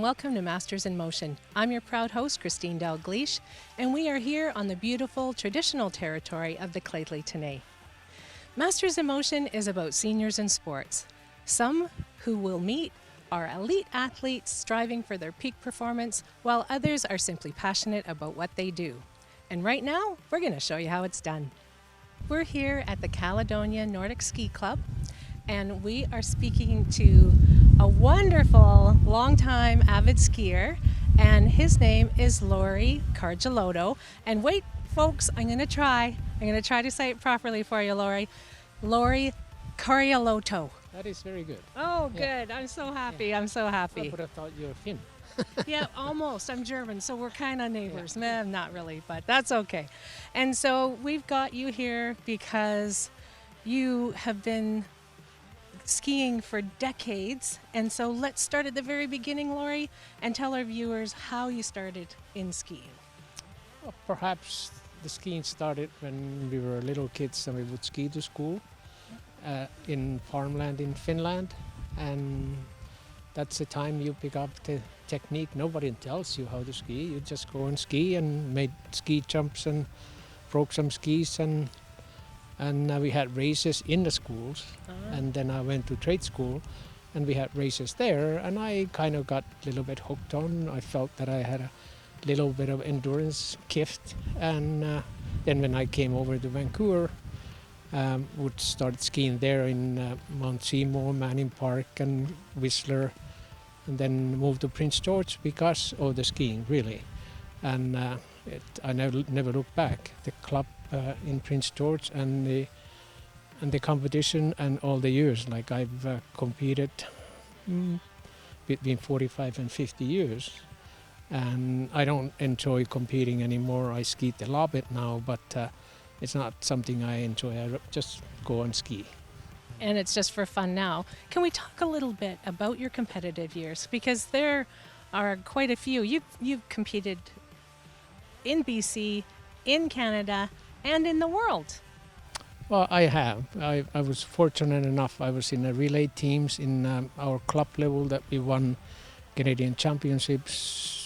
welcome to Masters in Motion. I'm your proud host, Christine Dalgleish, and we are here on the beautiful traditional territory of the Clately Tenay. Masters in Motion is about seniors in sports. Some who will meet are elite athletes striving for their peak performance, while others are simply passionate about what they do. And right now, we're going to show you how it's done. We're here at the Caledonia Nordic Ski Club, and we are speaking to a wonderful, long-time avid skier, and his name is Lauri Karjaluoto. And wait, folks, I'm going to try to say it properly for you, Lauri. Lauri Karjaluoto. That is very good. Oh, good. I'm so happy. I'm so happy. I would have thought you were Finn. Yeah, almost. I'm German, so we're kind of neighbors. Yeah. Not really, but that's okay. And so we've got you here because you have been skiing for decades. And so let's start at the very beginning, Lauri, and tell our viewers how you started in skiing. Well, perhaps the skiing started when we were little kids and we would ski to school in farmland in Finland. And that's the time you pick up the technique. Nobody tells you how to ski. You just go and ski and made ski jumps and broke some skis and we had races in the schools. And then I went to trade school and we had races there and I kind of got a little bit hooked on. I felt that I had a little bit of endurance gift, and then when I came over to Vancouver, would start skiing there in Mount Seymour, Manning Park and Whistler, and then moved to Prince George because of the skiing, really. And I never looked back. The club in Prince George and the competition and all the years, like I've competed between 45 and 50 years. And I don't enjoy competing anymore. I ski a lot bit now, but it's not something I enjoy. I just go and ski. And it's just for fun now. Can we talk a little bit about your competitive years? Because there are quite a few. You've competed in BC, in Canada, and in the world. Well, I have. I was fortunate enough. I was in the relay teams in our club level that we won Canadian championships.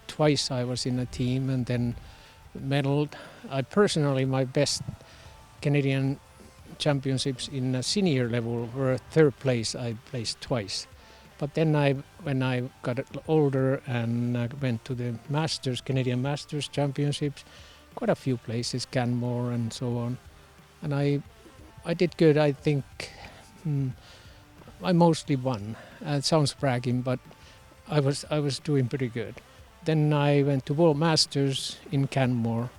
Twice I was in a team and then medaled. I personally, my best Canadian championships in a senior level were third place. I placed twice. But then when I got older and went to the Masters, Canadian Masters Championships, quite a few places, Canmore and so on. And I did good. I think I mostly won. It sounds bragging, but I was doing pretty good. Then I went to World Masters in Canmore,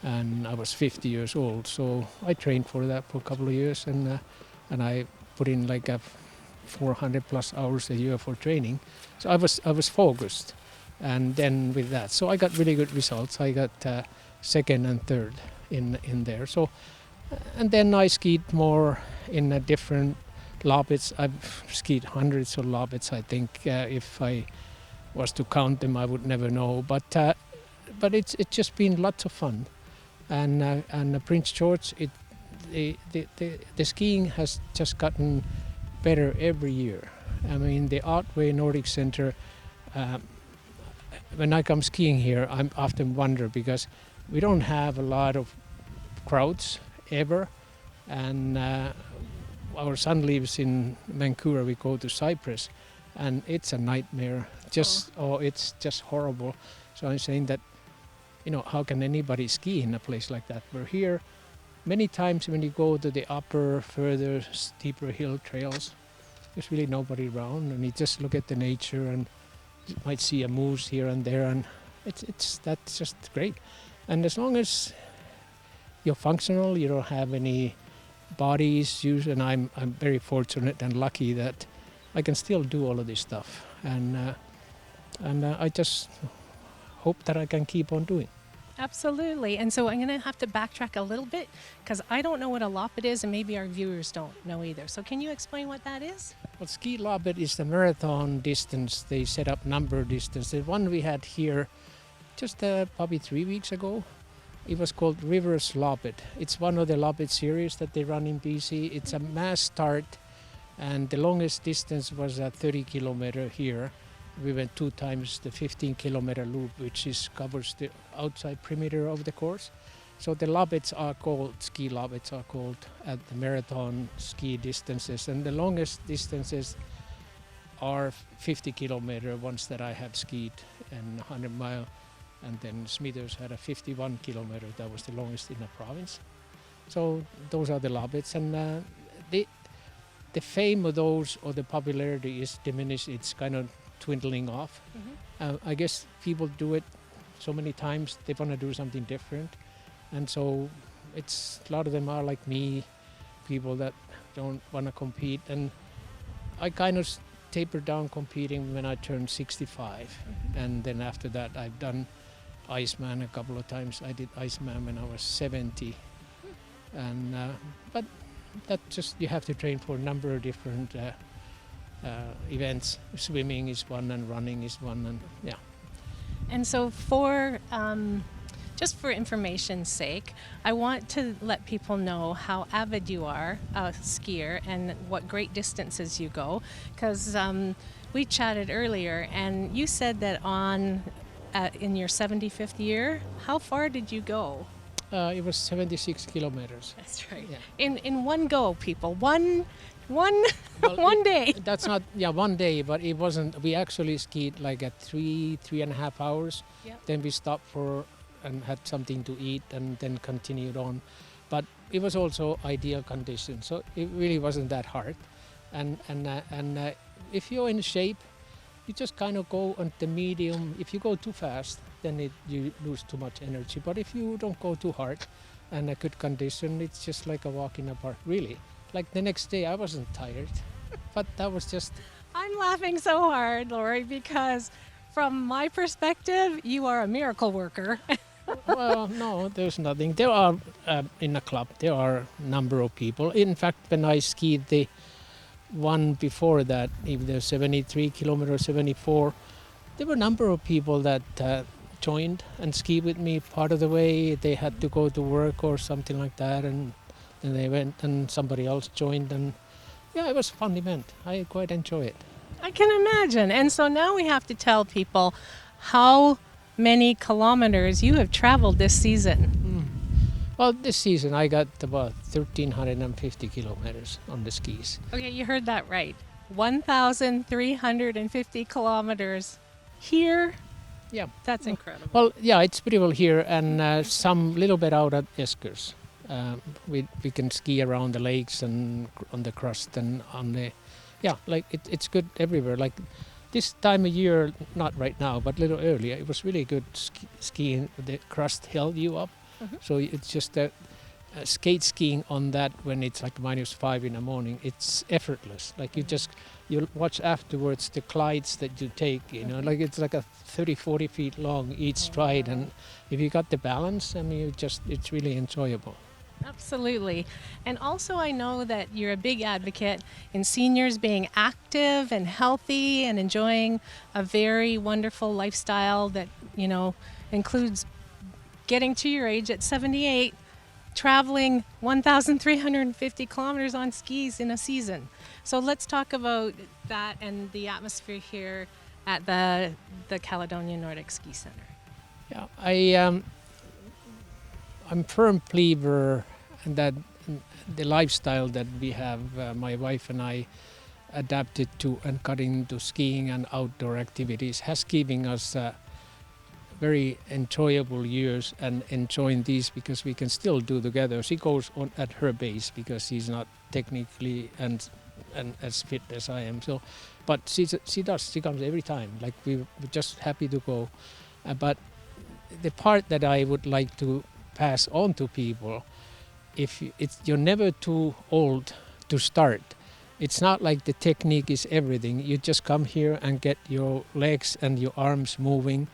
and I was 50 years old. So I trained for that for a couple of years, and I put in like 400 plus hours a year for training. So I was focused, and then with that, so I got really good results. I got second and third in there. So, and then I skied more in a different lobbits. I've skied hundreds of lobbits. I think if I was to count them, I would never know. But it's just been lots of fun, and Prince George, the skiing has just gotten better every year. I mean, the Otway Nordic Center. When I come skiing here, I often wonder because we don't have a lot of crowds ever, and our son lives in Vancouver. We go to Cyprus, and it's a nightmare. It's just horrible. So I'm saying that, how can anybody ski in a place like that? We're here many times when you go to the upper, further, steeper hill trails. There's really nobody around, and you just look at the nature, and you might see a moose here and there, and that's just great. And as long as you're functional, you don't have any body issues, and I'm very fortunate and lucky that I can still do all of this stuff, and I just hope that I can keep on doing. Absolutely. And so I'm going to have to backtrack a little bit because I don't know what a loppet is, and maybe our viewers don't know either. So can you explain what that is? Well, ski loppet is the marathon distance. They set up number distance. The one we had here just probably 3 weeks ago, it was called Rivers Loppet. It's one of the Loppet series that they run in BC. It's a mass start, and the longest distance was a 30 kilometer here. we went 2 times the 15-kilometer loop, which covers the outside perimeter of the course. So the lobbits are called, ski lobbits are called at the marathon ski distances, and the longest distances are 50-kilometer ones that I have skied, and 100-mile, and then Smithers had a 51-kilometer. That was the longest in the province. So those are the lobbits, and the fame of those, or the popularity, is diminished. It's kind of dwindling off. I guess people do it so many times, they want to do something different. And so it's a lot of them are like me, people that don't want to compete. And I kind of tapered down competing when I turned 65. And then after that, I've done Iceman a couple of times. I did Iceman when I was 70. And but that just, you have to train for a number of different events. Swimming is one, and running is one, and yeah. And so for just for information's sake, I want to let people know how avid you are a skier and what great distances you go, because we chatted earlier and you said that in your 75th year, how far did you go? It was 76 kilometers. That's right. Yeah. In one go, people. One Well, one day. That's not, yeah, one day, but it wasn't. We actually skied like at 3.5 hours. Yep. Then we stopped and had something to eat, and then continued on. But it was also ideal conditions, so it really wasn't that hard. And if you're in shape, you just kind of go on the medium. If you go too fast, then you lose too much energy. But if you don't go too hard and a good condition, it's just like a walk in the park, really. Like the next day, I wasn't tired, but that was just... I'm laughing so hard, Lauri, because from my perspective, you are a miracle worker. Well, no, there's nothing. There are, in a club, there are a number of people. In fact, when I skied the one before that, either 73 kilometers, 74, there were a number of people that joined and skied with me part of the way. They had to go to work or something like that, and then they went and somebody else joined, and yeah, it was a fun event. I quite enjoy it. I can imagine. And so now we have to tell people how many kilometers you have traveled this season. Well, this season I got about 1,350 kilometers on the skis. Okay, you heard that right. 1,350 kilometers here. Yeah. That's incredible. Well, yeah, it's pretty well here, and some little bit out at Eskers. We can ski around the lakes and on the crust and on the, yeah, like it's good everywhere. Like this time of year, not right now, but a little earlier, it was really good skiing. The crust held you up, so it's just that skate skiing on that when it's like -5 in the morning, it's effortless. Like you watch afterwards the glides that you take, you know, like it's like a 30-40 feet long each stride, and if you got the balance, I mean, it's really enjoyable. Absolutely. And also I know that you're a big advocate in seniors being active and healthy and enjoying a very wonderful lifestyle that, you know, includes getting to your age at 78, traveling 1,350 kilometers on skis in a season. So let's talk about that and the atmosphere here at the Caledonia Nordic Ski Center. Yeah, I'm firm believer that the lifestyle that we have, my wife and I, adapted to and got into skiing and outdoor activities has given us very enjoyable years and enjoying these because we can still do together. She goes on at her pace because she's not technically and as fit as I am. So, but she comes every time. Like we're just happy to go. But the part that I would like to pass on to people, you're never too old to start. It's not like the technique is everything. You just come here and get your legs and your arms moving,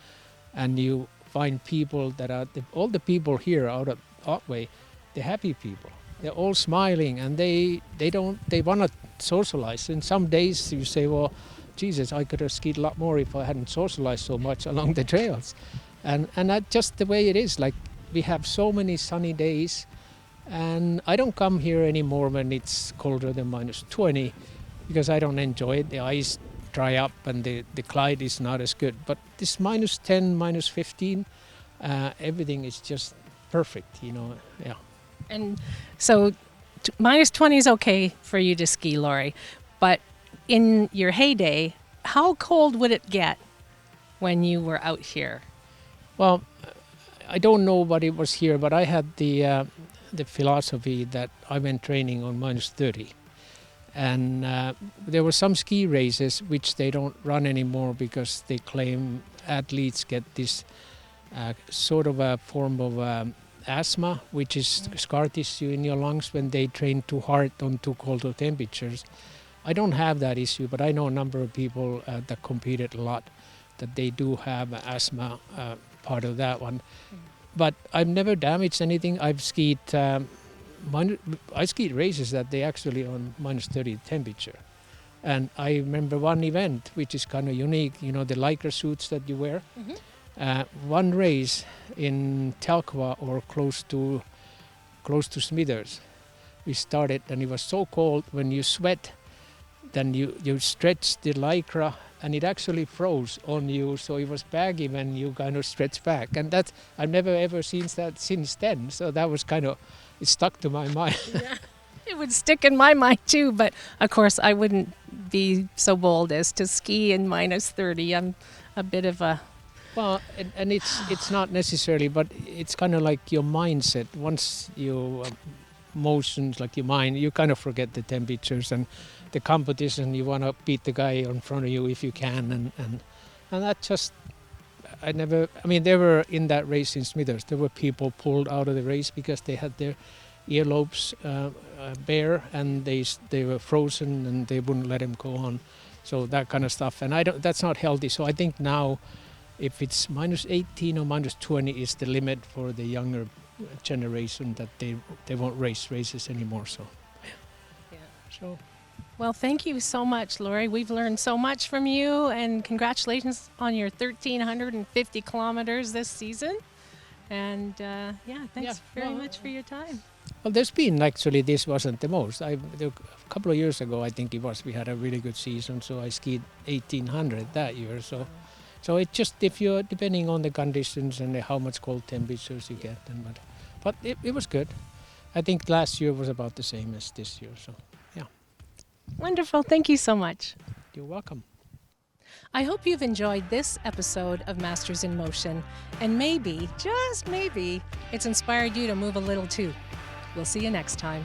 and you find people that are all the people here out of Otway, they're happy people. They're all smiling, and they want to socialize. And some days you say, well, Jesus, I could have skied a lot more if I hadn't socialized so much along the trails. And that's just the way it is. Like we have so many sunny days, and I don't come here anymore when it's colder than -20 because I don't enjoy it. The ice dry up and the glide is not as good. But this -10, -15, everything is just perfect, yeah. And so -20 is okay for you to ski, Lauri. But in your heyday, how cold would it get when you were out here? Well, I don't know what it was here, but I had the philosophy that I went training on -30. And there were some ski races which they don't run anymore because they claim athletes get this sort of a form of asthma, which is scar tissue in your lungs when they train too hard on too cold of temperatures. I don't have that issue, but I know a number of people that competed a lot that they do have asthma part of that one. But I've never damaged anything. I've skied I skied races that they actually on -30 temperature. And I remember one event which is kind of unique, the lycra suits that you wear. One race in Talkwa or close to Smithers. We started and it was so cold when you sweat, then you stretch the lycra and it actually froze on you, so it was baggy when you kind of stretch back. And I've never ever seen that since then. So that was it stuck to my mind. Yeah, it would stick in my mind too, but of course I wouldn't be so bold as to ski in -30. I'm a bit of a... Well, and it's not necessarily, but it's kind of like your mindset. Once you motions, like your mind, you kind of forget the temperatures and the competition. You want to beat the guy in front of you if you can, and that just... they were in that race in Smithers. There were people pulled out of the race because they had their earlobes bare and they were frozen and they wouldn't let them go on. So that kind of stuff. And that's not healthy. So I think now if it's -18 or -20 is the limit for the younger generation that they won't race races anymore. So, yeah. So. Well, thank you so much, Lauri. We've learned so much from you, and congratulations on your 1,350 kilometers this season. And thanks very much for your time. Well, there's been actually, this wasn't the most. A couple of years ago, I think it was, we had a really good season, so I skied 1,800 that year. So it just, depending on the conditions and how much cold temperatures you get, but it was good. I think last year was about the same as this year. So. Wonderful. Thank you so much. You're welcome. I hope you've enjoyed this episode of Masters in Motion, and maybe, just maybe, it's inspired you to move a little too. We'll see you next time.